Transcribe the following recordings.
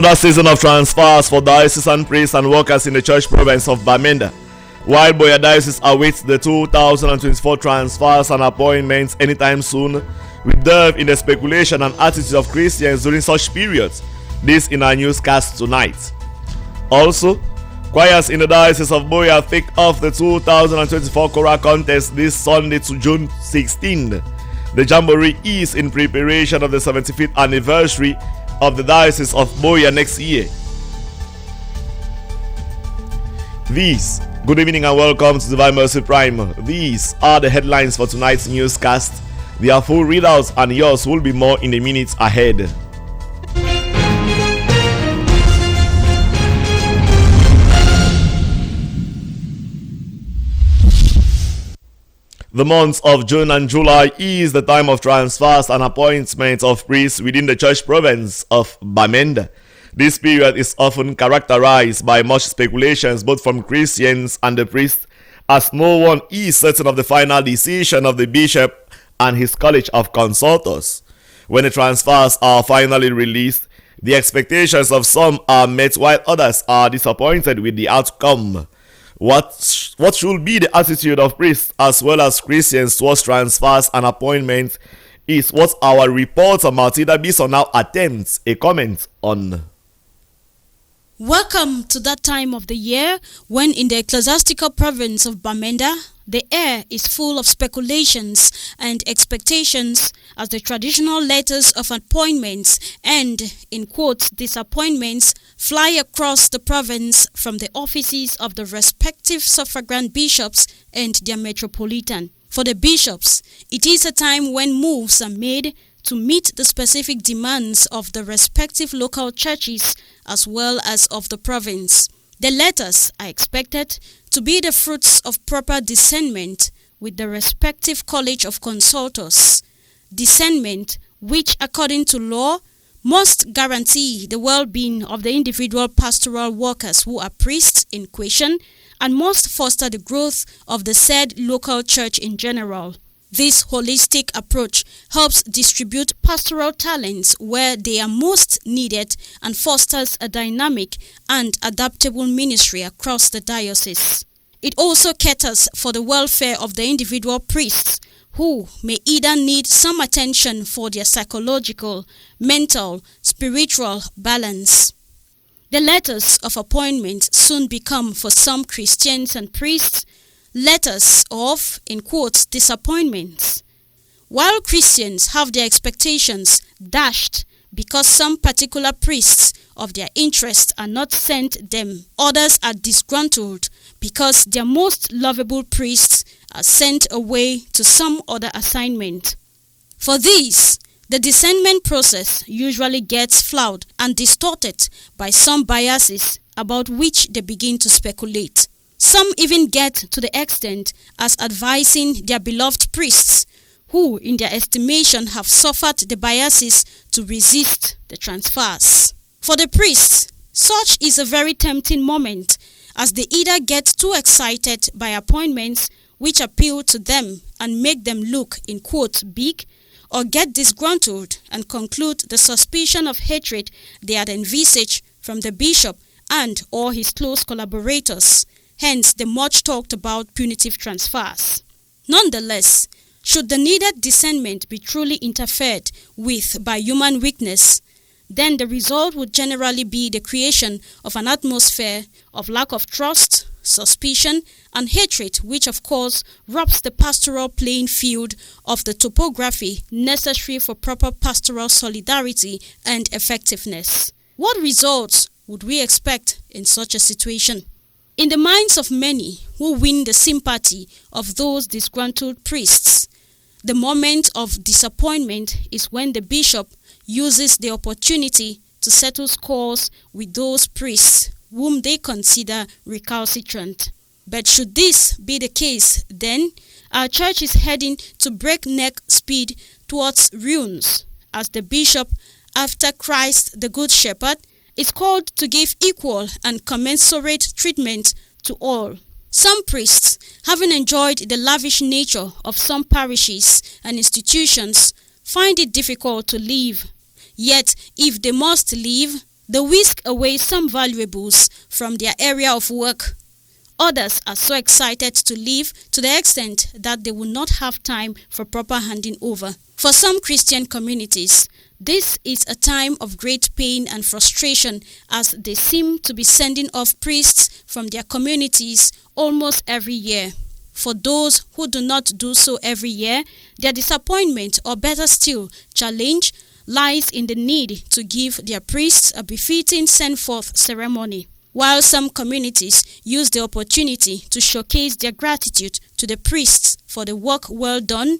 another season of transfers for diocesan priests and workers in the church province of Bamenda. While Buea Diocese awaits the 2024 transfers and appointments anytime soon, we delve in the speculation and attitudes of Christians during such periods. This in our newscast tonight. Also, choirs in the Diocese of Buea kick off the 2024 choral contest this Sunday to June 16. The Jamboree is in preparation of the 75th anniversary of the Diocese of Buea next year. Good evening and welcome to Divine Mercy Prime. These are the headlines for tonight's newscast. Their full readouts and yours will be more in the minutes ahead. The months of June and July is the time of transfers and appointments of priests within the church province of Bamenda. This period is often characterized by much speculations both from Christians and the priests, as no one is certain of the final decision of the bishop and his college of consultors. When the transfers are finally released, the expectations of some are met while others are disappointed with the outcome. What should be the attitude of priests as well as Christians towards transfers and appointments is what our reporter Martina Bison now attempts a comment on. Welcome to that time of the year when in the ecclesiastical province of Bamenda, the air is full of speculations and expectations as the traditional letters of appointments and, in quotes, disappointments fly across the province from the offices of the respective suffragan bishops and their metropolitan. For the bishops, it is a time when moves are made to meet the specific demands of the respective local churches as well as of the province. The letters are expected to be the fruits of proper discernment with the respective college of consultors. Discernment which, according to law, must guarantee the well-being of the individual pastoral workers who are priests in question and must foster the growth of the said local church in general. This holistic approach helps distribute pastoral talents where they are most needed and fosters a dynamic and adaptable ministry across the diocese. It also caters for the welfare of the individual priests who may either need some attention for their psychological, mental, spiritual balance. The letters of appointment soon become for some Christians and priests letters of, in quotes, disappointments. While Christians have their expectations dashed because some particular priests of their interest are not sent them, others are disgruntled because their most lovable priests are sent away to some other assignment. For these, the discernment process usually gets flawed and distorted by some biases about which they begin to speculate. Some even get to the extent as advising their beloved priests, who in their estimation have suffered the biases to resist the transfers. For the priests, such is a very tempting moment, as they either get too excited by appointments which appeal to them and make them look, in quotes, big, or get disgruntled and conclude the suspicion of hatred they had envisaged from the bishop and or his close collaborators. Hence the much talked about punitive transfers. Nonetheless, should the needed discernment be truly interfered with by human weakness, then the result would generally be the creation of an atmosphere of lack of trust, suspicion, and hatred, which of course robs the pastoral playing field of the topography necessary for proper pastoral solidarity and effectiveness. What results would we expect in such a situation? In the minds of many who win the sympathy of those disgruntled priests, the moment of disappointment is when the bishop uses the opportunity to settle scores with those priests whom they consider recalcitrant. But should this be the case, then our church is heading to breakneck speed towards ruins, as the bishop, after Christ the Good Shepherd, is called to give equal and commensurate treatment to all. Some priests, having enjoyed the lavish nature of some parishes and institutions, find it difficult to leave. Yet, if they must leave, They whisk away some valuables from their area of work. Others are so excited to leave to the extent that they will not have time for proper handing over. For some Christian communities, this is a time of great pain and frustration as they seem to be sending off priests from their communities almost every year. For those who do not do so every year, their disappointment, or better still, challenge, lies in the need to give their priests a befitting send-forth ceremony. While some communities use the opportunity to showcase their gratitude to the priests for the work well done,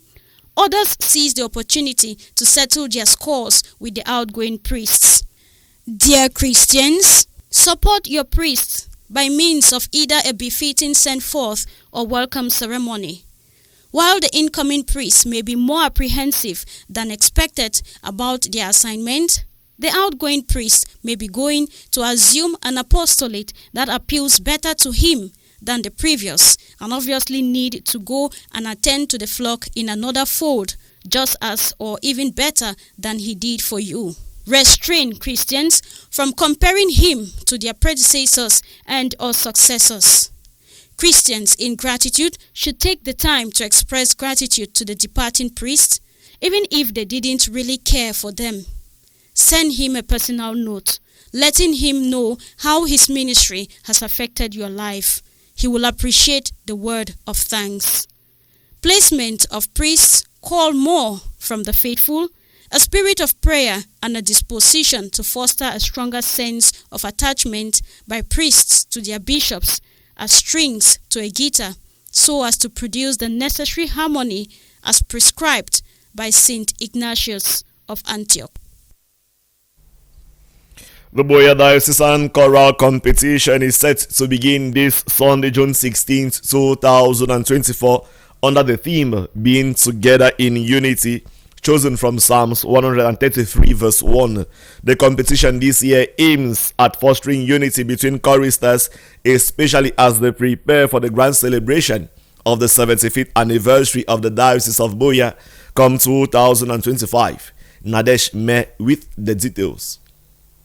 others seize the opportunity to settle their scores with the outgoing priests. Dear Christians, support your priests by means of either a befitting send-forth or welcome ceremony. While the incoming priests may be more apprehensive than expected about their assignment, the outgoing priest may be going to assume an apostolate that appeals better to him than the previous, and obviously need to go and attend to the flock in another fold, just as or even better than he did for you. Restrain Christians from comparing him to their predecessors and or successors. Christians in gratitude should take the time to express gratitude to the departing priest, even if they didn't really care for them. Send him a personal note, letting him know how his ministry has affected your life. He will appreciate the word of thanks. Placement of priests call more from the faithful, a spirit of prayer and a disposition to foster a stronger sense of attachment by priests to their bishops as strings to a guitar, so as to produce the necessary harmony as prescribed by Saint Ignatius of Antioch. The Buea Diocesan Choral Competition is set to begin this Sunday, June 16th, 2024, under the theme Being Together in Unity, chosen from Psalms 133 verse 1. The competition this year aims at fostering unity between choristers, especially as they prepare for the grand celebration of the 75th anniversary of the Diocese of Buea come 2025. Nadesh Me with the details.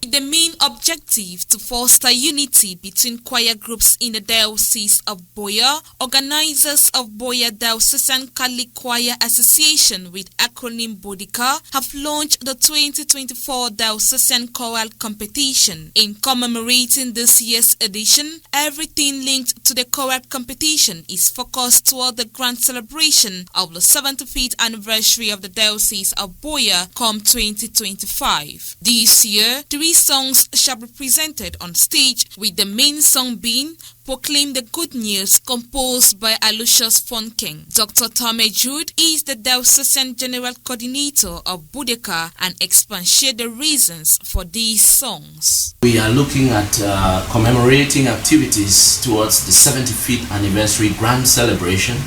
The main objective to foster unity between choir groups in the Diocese of Buea, organizers of Buea Diocesan Catholic Choir Association with acronym BODICA have launched the 2024 Diocesan Choral Competition. In commemorating this year's edition, everything linked to the choral competition is focused toward the grand celebration of the 75th anniversary of the Diocese of Buea come 2025. This year, 3 songs shall be presented on stage, with the main song being Proclaim the Good News, composed by Aloysius Fonken. Dr. Tome Jude is the Diocesan General Coordinator of BODICA and expatiates the reasons for these songs. We are looking at commemorating activities towards the 75th anniversary grand celebration.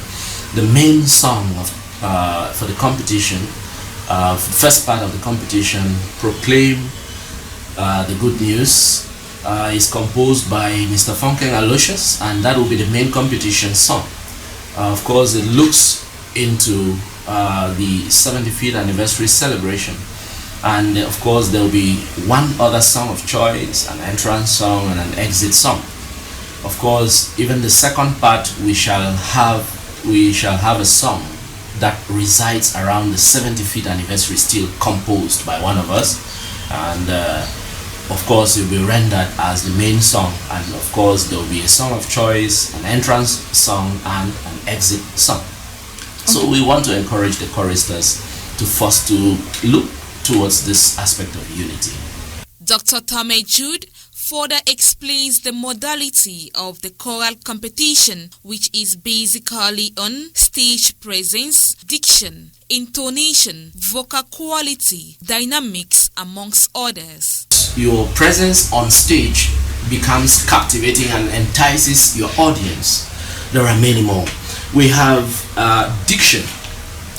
The main song for the competition, first part of the competition, Proclaim the Good News, is composed by Mr. Fonken Aloysius, and that will be the main competition song. Of course, it looks into the 75th anniversary celebration, and of course there will be one other song of choice, an entrance song and an exit song. Of course, even the second part, we shall have a song that resides around the 75th anniversary, still composed by one of us, and of course it will be rendered as the main song, and of course there will be a song of choice, an entrance song and an exit song. So we want to encourage the choristers to look towards this aspect of unity. Dr. Tome Jude further explains the modality of the choral competition, which is basically on stage presence, diction, intonation, vocal quality, dynamics, amongst others. Your presence on stage becomes captivating and entices your audience. There are many more. We have diction,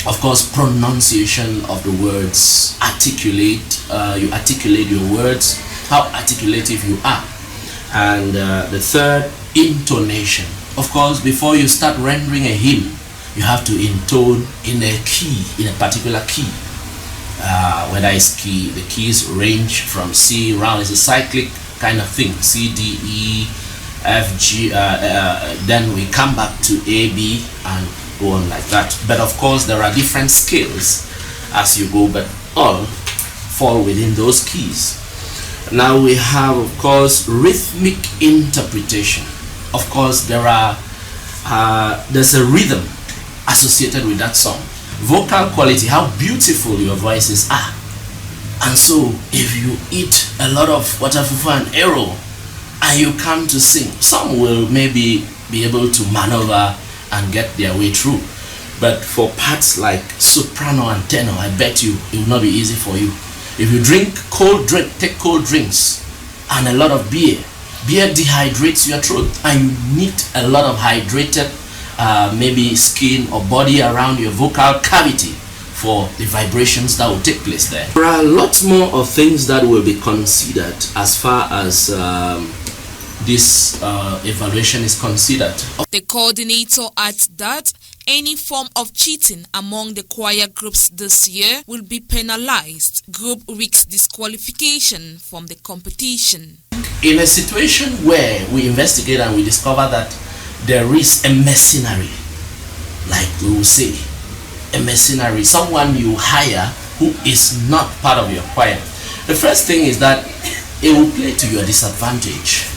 of course, pronunciation of the words, you articulate your words, how articulative you are. And the third, intonation. Of course, before you start rendering a hymn, you have to intone in a particular key. whether it's key. The keys range from C round. It's a cyclic kind of thing. C, D, E, F, G. Then we come back to A, B, and go on like that. But of course, there are different scales as you go, but all fall within those keys. Now we have, of course, rhythmic interpretation. Of course, there's a rhythm associated with that song. Vocal quality, how beautiful your voices are. And so, if you eat a lot of watafufu and ero and you come to sing, some will maybe be able to maneuver and get their way through. But for parts like soprano and tenor, I bet you it will not be easy for you. If you take cold drinks and a lot of beer dehydrates your throat, and you need a lot of hydrated maybe skin or body around your vocal cavity for the vibrations that will take place there. There are lots more of things that will be considered as far as this evaluation is considered. The coordinator adds that any form of cheating among the choir groups this year will be penalized. Group risks disqualification from the competition. In a situation where we investigate and we discover that there is a mercenary, like we will say, a mercenary, someone you hire who is not part of your choir, the first thing is that it will play to your disadvantage.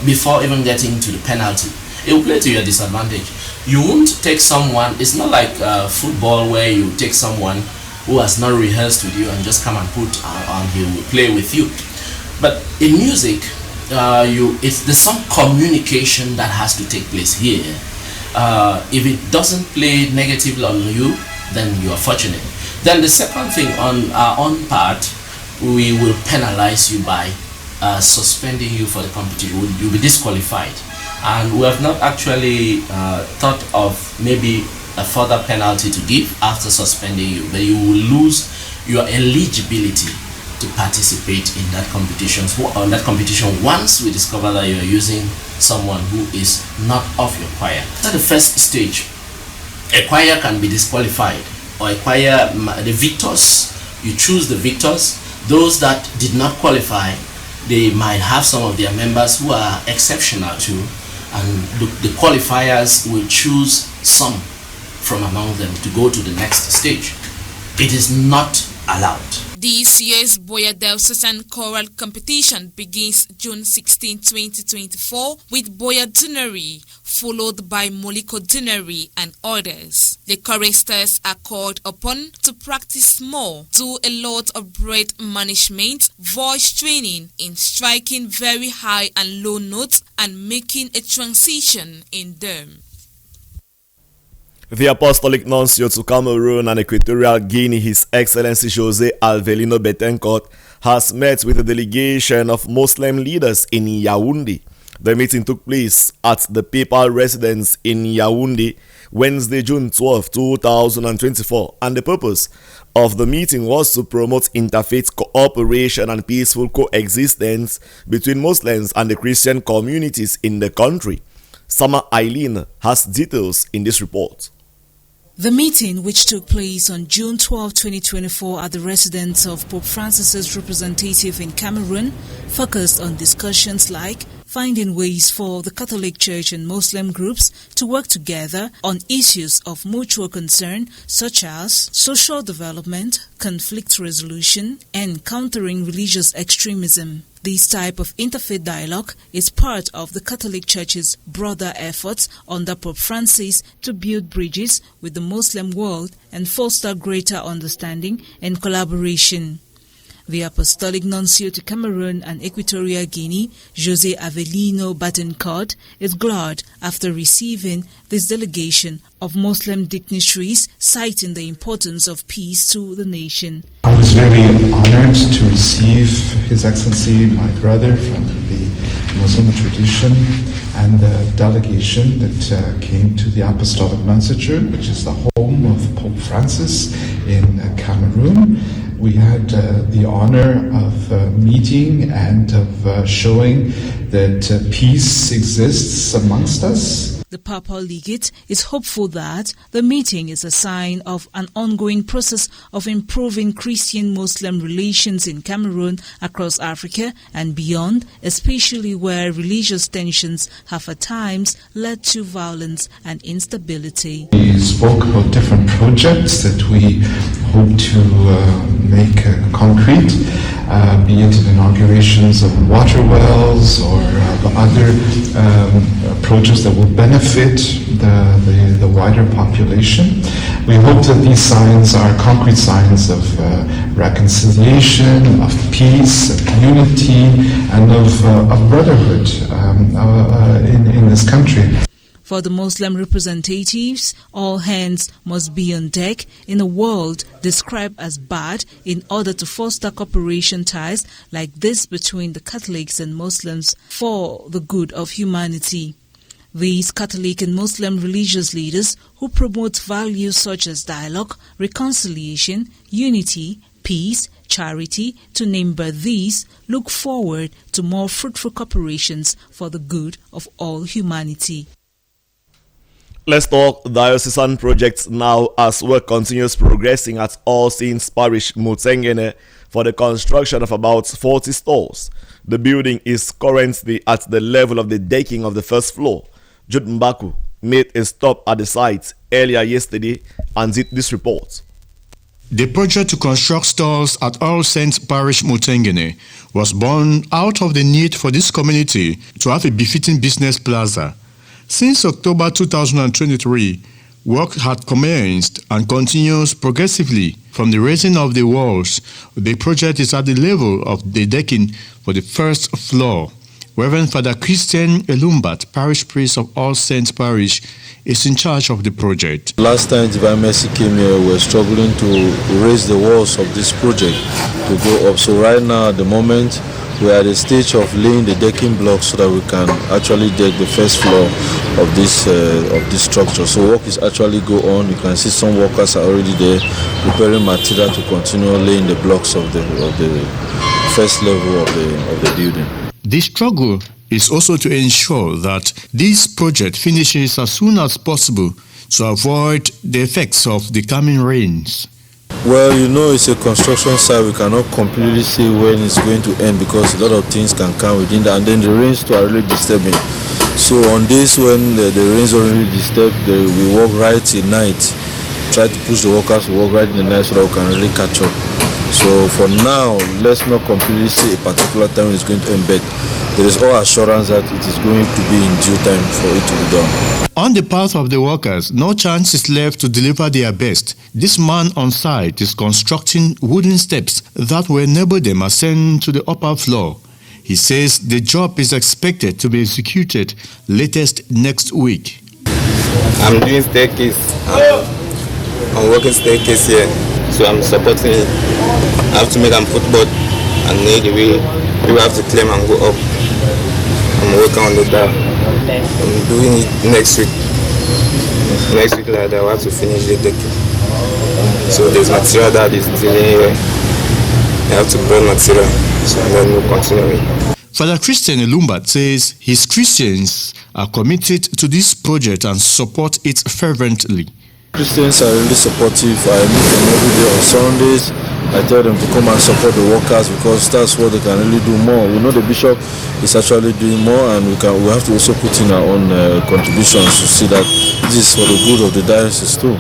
Before even getting to the penalty, it will play to your disadvantage. You won't take someone, it's not like football where you take someone who has not rehearsed with you and just come and put on, he will play with you. But in music, there's some communication that has to take place here. If it doesn't play negatively on you, then you are fortunate. Then the second thing, on our own part, we will penalize you by suspending you for the competition. You'll be disqualified. And we have not actually thought of maybe a further penalty to give after suspending you, but you will lose your eligibility to participate in that competition. Once we discover that you are using someone who is not of your choir. That's the first stage. A choir can be disqualified, or a choir, the victors, you choose the victors. Those that did not qualify, they might have some of their members who are exceptional too, and the qualifiers will choose some from among them to go to the next stage. It is not allowed. This year's Boya Diocesan Choral Competition begins June 16, 2024 with Boya Dinnery, followed by Moliko Dinnery and others. The choristers are called upon to practice more, do a lot of breath management, voice training in striking very high and low notes and making a transition in them. The Apostolic Nuncio to Cameroon and Equatorial Guinea, His Excellency Jose Alvelino Betancourt, has met with a delegation of Muslim leaders in Yaoundé. The meeting took place at the papal residence in Yaoundé Wednesday, June 12, 2024, and the purpose of the meeting was to promote interfaith cooperation and peaceful coexistence between Muslims and the Christian communities in the country. Sama Eileen has details in this report. The meeting, which took place on June 12, 2024 at the residence of Pope Francis's representative in Cameroon, focused on discussions like finding ways for the Catholic Church and Muslim groups to work together on issues of mutual concern such as social development, conflict resolution, and countering religious extremism. This type of interfaith dialogue is part of the Catholic Church's broader efforts under Pope Francis to build bridges with the Muslim world and foster greater understanding and collaboration. The Apostolic Nuncio to Cameroon and Equatorial Guinea, Jose Avelino Betancourt, is glad after receiving this delegation of Muslim dignitaries, citing the importance of peace to the nation. I was very honored to receive His Excellency, my brother from the Muslim tradition, and the delegation that came to the Apostolic Nunciature, which is the home of Pope Francis in Cameroon. We had the honor of meeting and of showing that peace exists amongst us. The Papal Legate is hopeful that the meeting is a sign of an ongoing process of improving Christian-Muslim relations in Cameroon, across Africa and beyond, especially where religious tensions have at times led to violence and instability. We spoke about different projects that we hope to make concrete, be it inaugurations of water wells or other projects that will benefit the wider population. We hope that these signs are concrete signs of reconciliation, of peace, of unity, and of brotherhood in this country. For the Muslim representatives, all hands must be on deck in a world described as bad in order to foster cooperation ties like this between the Catholics and Muslims for the good of humanity. These Catholic and Muslim religious leaders who promote values such as dialogue, reconciliation, unity, peace, charity, to name but these, look forward to more fruitful cooperations for the good of all humanity. Let's talk diocesan projects now as work continues progressing at All Saints Parish, Mutengene, for the construction of about 40 stalls. The building is currently at the level of the decking of the first floor. Jude Mbaku made a stop at the site earlier yesterday and did this report. The project to construct stalls at All Saints Parish, Mutengene, was born out of the need for this community to have a befitting business plaza. Since October 2023, work had commenced and continues progressively from the raising of the walls. The project is at the level of the decking for the first floor. Reverend Father Christian Elumbat, parish priest of All Saints Parish, is in charge of the project. Last time Divine Mercy came here, we were struggling to raise the walls of this project to go up. So right now, at the moment, we are at the stage of laying the decking blocks so that we can actually deck the first floor of this structure. So work is actually go on. You can see some workers are already there preparing material to continue laying the blocks of the first level of the building. The struggle is also to ensure that this project finishes as soon as possible to avoid the effects of the coming rains. Well, you know, it's a construction site. We cannot completely say when it's going to end because a lot of things can come within that, and then the rains too are really disturbing. So on this, when the rains are really disturbed, we work right in night, try to push the workers to work right in the night so that we can really catch up. So for now, let's not completely say a particular time it's going to end, but there is all assurance that it is going to be in due time for it to be done. On the part of the workers, no chance is left to deliver their best. This man on site is constructing wooden steps that will enable them ascend to the upper floor. He says the job is expected to be executed latest next week. I'm doing staircase. I'm working staircase here. So I'm supporting it. I have to make a footboard and the way people have to climb and go up. I'm working on the down. I'm doing it next week. Next week like that, I have to finish the decking. So there's material that is dealing here. I have to burn material, so then we'll continue it. Father Christian Elumbat says his Christians are committed to this project and support it fervently. Christians are really supportive. I meet them every day on Sundays. I tell them to come and support the workers because that's what they can really do more. We know the bishop is actually doing more, and we have to also put in our own contributions to see that this is for the good of the diocese too.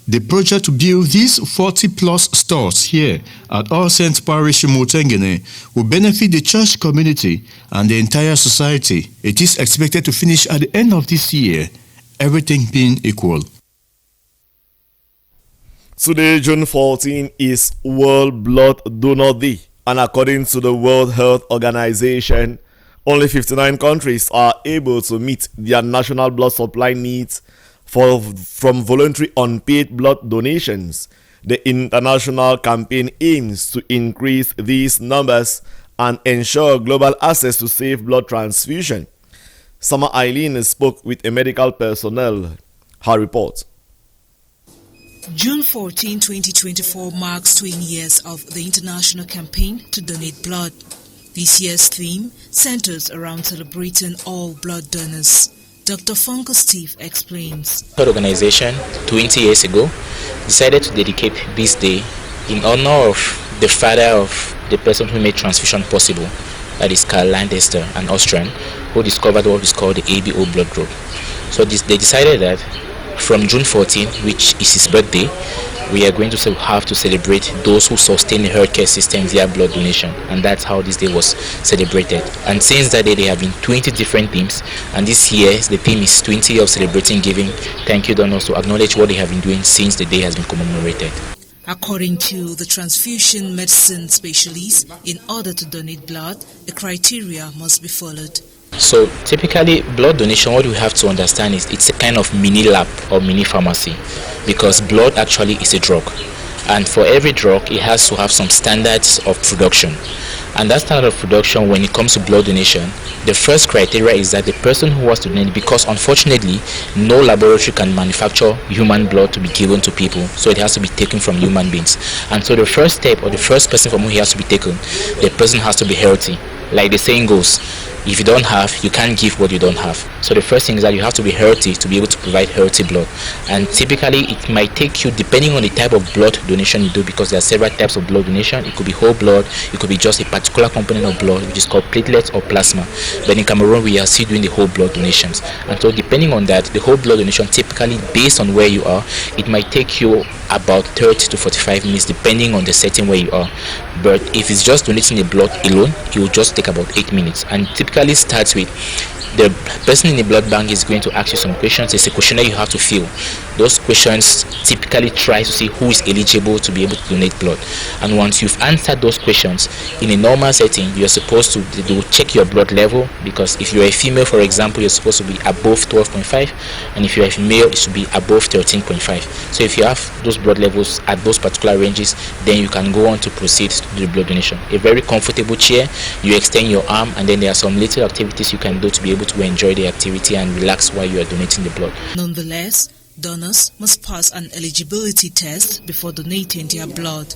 The project to build these 40-plus stores here at All Saints Parish in Mutengene will benefit the church community and the entire society. It is expected to finish at the end of this year, everything being equal. Today, June 14, is World Blood Donor Day, and according to the World Health Organization, only 59 countries are able to meet their national blood supply needs from voluntary unpaid blood donations. The international campaign aims to increase these numbers and ensure global access to safe blood transfusion. Sama Eileen spoke with a medical personnel. Her report. June 14, 2024 marks 20 years of the international campaign to donate blood. This year's theme centers around celebrating all blood donors. Dr. Funko Steve explains. The organization 20 years ago decided to dedicate this day in honor of the father of the person who made transfusion possible, that is Karl Landester, an Austrian, who discovered what is called the ABO blood group. So they decided that from June 14, which is his birthday, we are going to have to celebrate those who sustain the healthcare system via blood donation, and that's how this day was celebrated. And since that day, there have been 20 different themes, and this year the theme is 20 years of celebrating giving. Thank you, donors, to acknowledge what they have been doing since the day has been commemorated. According to the transfusion medicine specialist, in order to donate blood, the criteria must be followed. So typically, blood donation, what we have to understand is it's a kind of mini lab or mini pharmacy, because blood actually is a drug, and for every drug it has to have some standards of production. And that standard of production, when it comes to blood donation, the first criteria is that the person who wants to donate, because unfortunately no laboratory can manufacture human blood to be given to people, so it has to be taken from human beings. And so the first step, or the first person from whom he has to be taken, the person has to be healthy. Like the saying goes, if you don't have, you can't give what you don't have. So the first thing is that you have to be healthy to be able to provide healthy blood. And typically it might take you, depending on the type of blood donation you do, because there are several types of blood donation. It could be whole blood, it could be just a particular component of blood, which is called platelets or plasma. But in Cameroon, we are still doing the whole blood donations. And so depending on that, the whole blood donation, typically based on where you are, it might take you about 30 to 45 minutes depending on the setting where you are. But if it's just donating the blood alone, it will just take about 8 minutes, and typically starts with the person in the blood bank is going to ask you some questions. It's a questionnaire you have to fill. Those questions typically try to see who is eligible to be able to donate blood. And once you've answered those questions, in a normal setting, you're supposed to, they will check your blood level, because if you're a female, for example, you're supposed to be above 12.5, and if you're a male, it should be above 13.5. So if you have those blood levels at those particular ranges, then you can go on to proceed to do the blood donation. A very comfortable chair, you extend your arm, and then there are some little activities you can do to be able to enjoy the activity and relax while you are donating the blood. Nonetheless, donors must pass an eligibility test before donating their blood.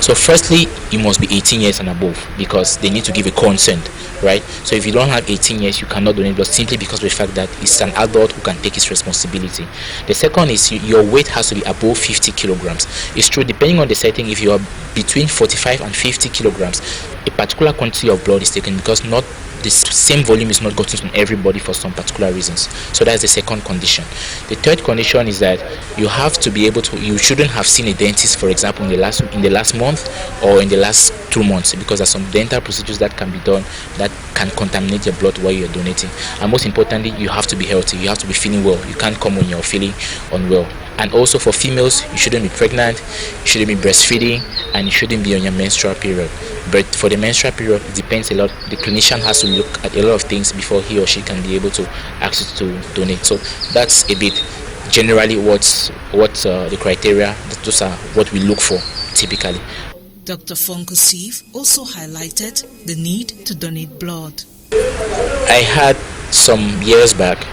So firstly, you must be 18 years and above, because they need to give a consent, right? So if you don't have 18 years, you cannot donate blood, simply because of the fact that it's an adult who can take his responsibility. The second is your weight has to be above 50 kilograms. It's true, depending on the setting, if you are between 45 and 50 kilograms, a particular quantity of blood is taken, because not the same volume is not gotten from everybody for some particular reasons. So that's the second condition. The third condition is that you have to be able to, you shouldn't have seen a dentist, for example, in the last month or in the last 2 months, because there's some dental procedures that can be done that can contaminate your blood while you're donating. And most importantly, you have to be healthy. You have to be feeling well. You can't come when you're feeling unwell. And also for females, you shouldn't be pregnant, you shouldn't be breastfeeding, and you shouldn't be on your menstrual period. But for the menstrual period, it depends a lot. The clinician has to look at a lot of things before he or she can be able to ask you to donate. So that's a bit generally what's the criteria. Those are what we look for typically. Dr. Funko Steve also highlighted the need to donate blood. I had some years back,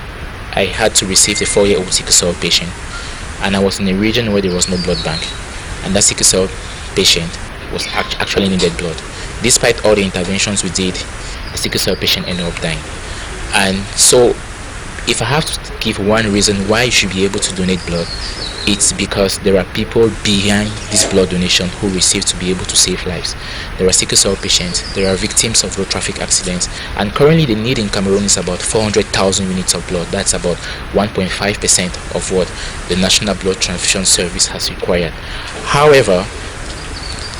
I had to receive a 4-year-old sickle cell patient, and I was in a region where there was no blood bank, and that sickle cell patient was actually needed blood. Despite all the interventions we did, the sickle cell patient ended up dying. And so if I have to give one reason why you should be able to donate blood, it's because there are people behind this blood donation who receive to be able to save lives. There are sickle cell patients, there are victims of road traffic accidents, and currently the need in Cameroon is about 400,000 units of blood. That's about 1.5% of what the National Blood Transfusion Service has required. However,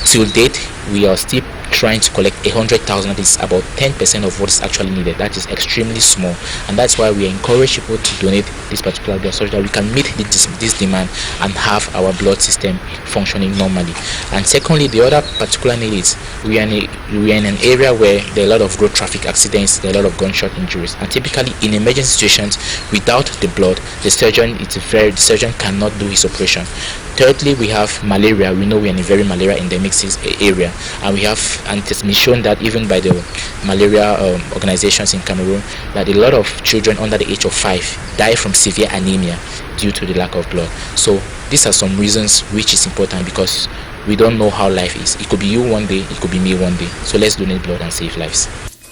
till date, we are still trying to collect 100,000. That is about 10% of what is actually needed. That is extremely small, and that's why we encourage people to donate this particular blood so that we can meet this demand and have our blood system functioning normally. And secondly, the other particular need is we are in an area where there are a lot of road traffic accidents, there are a lot of gunshot injuries, and typically in emergency situations, without the blood, the surgeon cannot do his operation. Thirdly, we have malaria. We know we are in a very malaria endemic area, and we have, and it's been shown that even by the malaria organizations in Cameroon, that a lot of children under the age of 5 die from severe anemia due to the lack of blood. So these are some reasons which is important, because we don't know how life is. It could be you one day, it could be me one day. So let's donate blood and save lives.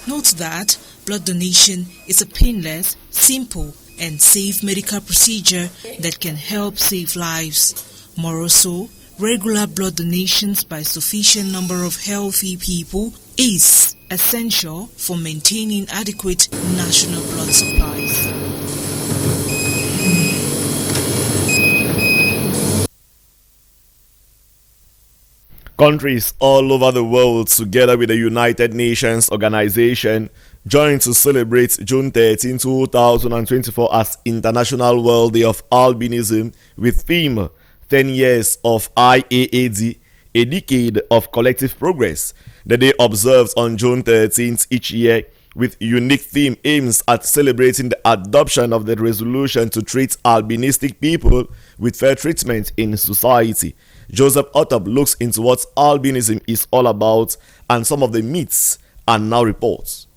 Note that blood donation is a painless, simple, and safe medical procedure that can help save lives. More so, regular blood donations by sufficient number of healthy people is essential for maintaining adequate national blood supplies. Countries all over the world, together with the United Nations Organization, joined to celebrate June 13, 2024 as International World Day of Albinism with theme 10 years of IAAD, a decade of collective progress. The day observed on June 13th each year with unique theme aims at celebrating the adoption of the resolution to treat albinistic people with fair treatment in society. Joseph Otop looks into what albinism is all about and some of the myths, and now reports.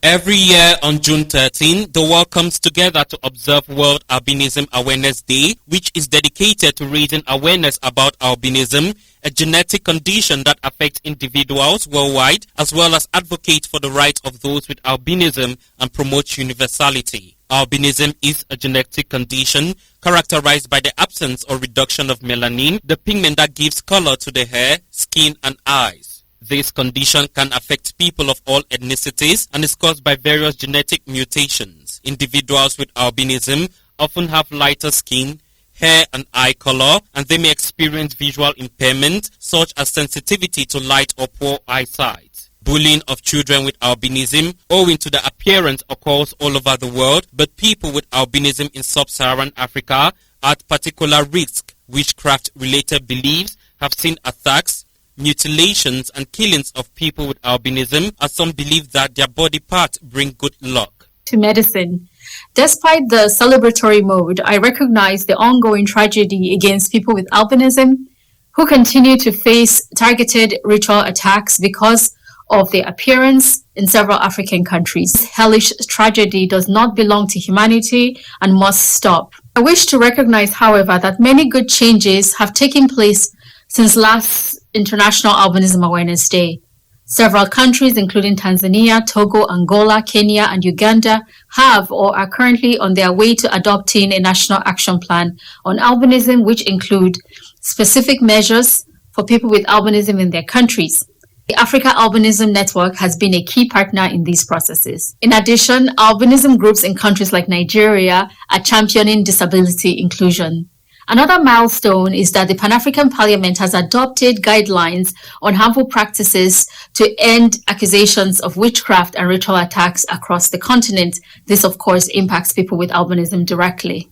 Every year on June 13, the world comes together to observe World Albinism Awareness Day, which is dedicated to raising awareness about albinism, a genetic condition that affects individuals worldwide, as well as advocate for the rights of those with albinism and promote universality. Albinism is a genetic condition characterized by the absence or reduction of melanin, the pigment that gives color to the hair, skin, and eyes. This condition can affect people of all ethnicities and is caused by various genetic mutations. Individuals with albinism often have lighter skin, hair, and eye color, and they may experience visual impairment such as sensitivity to light or poor eyesight. Bullying of children with albinism owing to the appearance occurs all over the world, but people with albinism in sub-Saharan Africa are at particular risk. Witchcraft-related beliefs have seen attacks, mutilations, and killings of people with albinism, as some believe that their body parts bring good luck. To medicine. Despite the celebratory mode, I recognize the ongoing tragedy against people with albinism who continue to face targeted ritual attacks because of their appearance in several African countries. This hellish tragedy does not belong to humanity and must stop. I wish to recognize, however, that many good changes have taken place since last International Albinism Awareness Day. Several countries, including Tanzania, Togo, Angola, Kenya, and Uganda, have or are currently on their way to adopting a national action plan on albinism, which include specific measures for people with albinism in their countries. The Africa Albinism Network has been a key partner in these processes. In addition, albinism groups in countries like Nigeria are championing disability inclusion. Another milestone is that the Pan-African Parliament has adopted guidelines on harmful practices to end accusations of witchcraft and ritual attacks across the continent. This, of course, impacts people with albinism directly,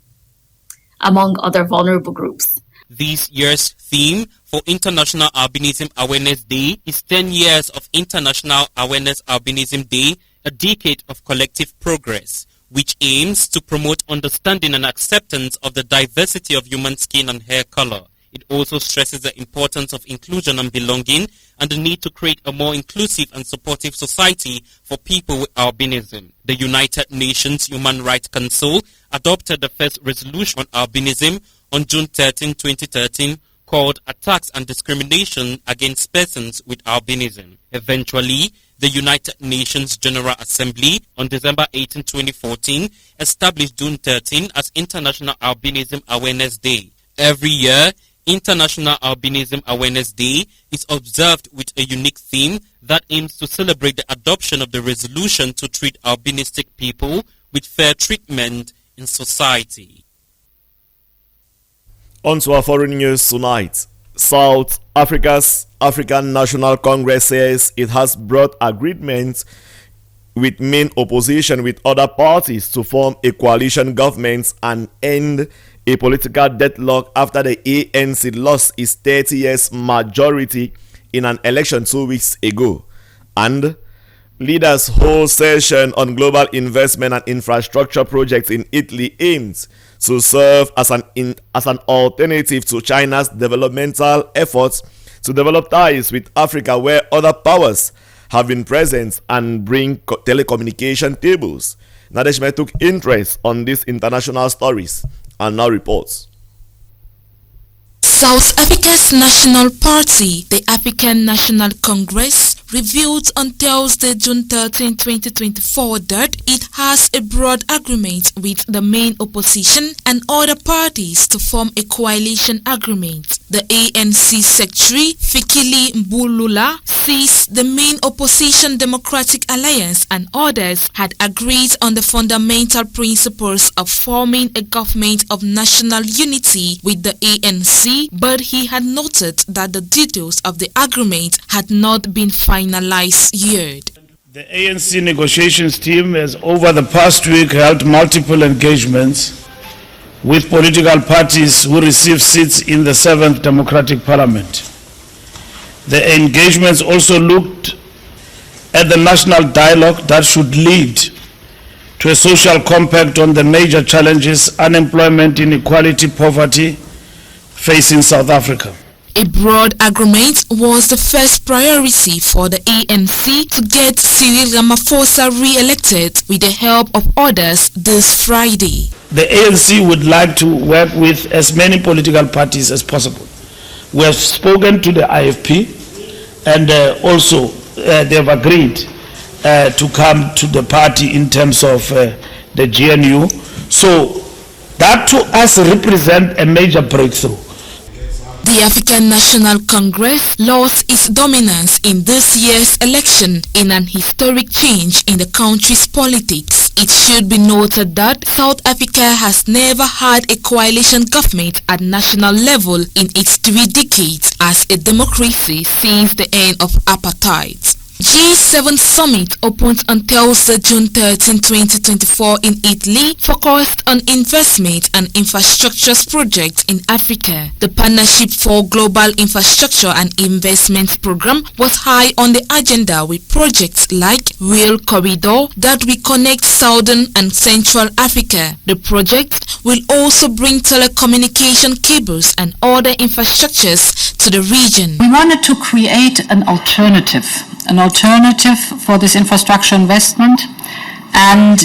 among other vulnerable groups. This year's theme for International Albinism Awareness Day is 10 years of International Awareness Albinism Day, a decade of collective progress, which aims to promote understanding and acceptance of the diversity of human skin and hair color. It also stresses the importance of inclusion and belonging and the need to create a more inclusive and supportive society for people with albinism. The United Nations Human Rights Council adopted the first resolution on albinism on June 13, 2013, called Attacks and Discrimination Against Persons with Albinism. Eventually, the United Nations General Assembly on December 18, 2014 established June 13 as International Albinism Awareness Day. Every year, International Albinism Awareness Day is observed with a unique theme that aims to celebrate the adoption of the resolution to treat albinistic people with fair treatment in society. On to our foreign news tonight. South Africa's African National Congress says it has brought agreements with main opposition with other parties to form a coalition government and end a political deadlock after the ANC lost its 30 years majority in an election 2 weeks ago. And leaders' whole session on global investment and infrastructure projects in Italy aims to serve as an alternative to China's developmental efforts to develop ties with Africa, where other powers have been present and bring telecommunication tables. Nadeshme took interest on these international stories and now reports. South Africa's national party, the African National Congress, revealed on Thursday, June 13, 2024 that it has a broad agreement with the main opposition and other parties to form a coalition agreement. The ANC Secretary, Fikile Mbalula, says the main opposition Democratic Alliance and others had agreed on the fundamental principles of forming a government of national unity with the ANC, but he had noted that the details of the agreement had not been finalized yet. The ANC negotiations team has over the past week held multiple engagements with political parties who receive seats in the 7th Democratic Parliament. The engagements also looked at the national dialogue that should lead to a social compact on the major challenges, unemployment, inequality, poverty, facing South Africa. A broad agreement was the first priority for the ANC to get Cyril Ramaphosa re-elected with the help of others this Friday. The ANC would like to work with as many political parties as possible. We have spoken to the IFP and also they have agreed to come to the party in terms of the GNU. So that to us represents a major breakthrough. The African National Congress lost its dominance in this year's election in an historic change in the country's politics. It should be noted that South Africa has never had a coalition government at national level in its 3 decades as a democracy since the end of apartheid. G7 Summit opened on Thursday, June 13, 2024 in Italy, focused on investment and infrastructure projects in Africa. The Partnership for Global Infrastructure and Investment Program was high on the agenda with projects like Rail Corridor that will connect Southern and Central Africa. The project will also bring telecommunication cables and other infrastructures to the region. We wanted to create an alternative for this infrastructure investment, and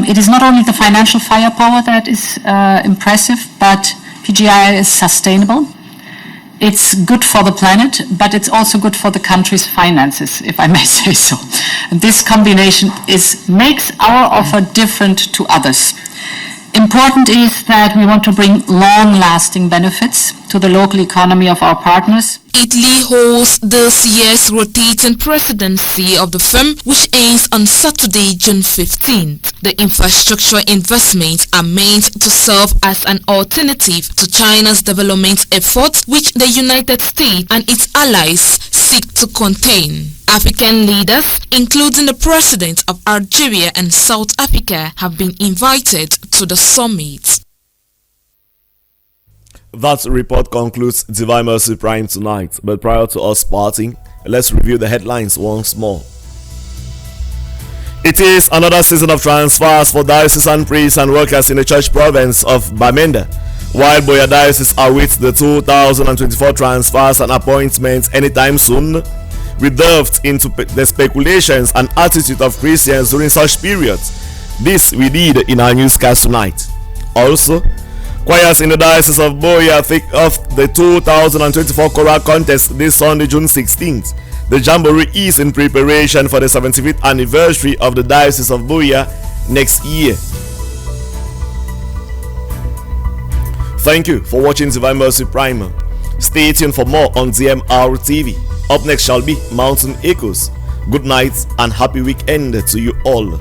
it is not only the financial firepower that is impressive, but PGI is sustainable. It's good for the planet, but it's also good for the country's finances, if I may say so. And this combination makes our offer different to others. Important is that we want to bring long-lasting benefits to the local economy of our partners. Italy holds this year's rotating presidency of the firm, which ends on Saturday, June 15th. The infrastructure investments are meant to serve as an alternative to China's development efforts, which the United States and its allies seek to contain. African leaders, including the presidents of Algeria and South Africa, have been invited to the summit. That report concludes Divine Mercy Prime tonight, but prior to us parting, let's review the headlines once more. It is another season of transfers for diocesan priests and workers in the church province of Bamenda, while Buea Diocese awaits the 2024 transfers and appointments anytime soon. We delved into the speculations and attitude of Christians during such periods. This we did in our newscast tonight. Also, choirs in the Diocese of Buea think of the 2024 choral contest this Sunday, June 16th. The Jamboree is in preparation for the 75th anniversary of the Diocese of Buea next year. Thank you for watching Divine Mercy Prime. Stay tuned for more on DMR TV. Up next shall be Mountain Echoes. Good night and happy weekend to you all.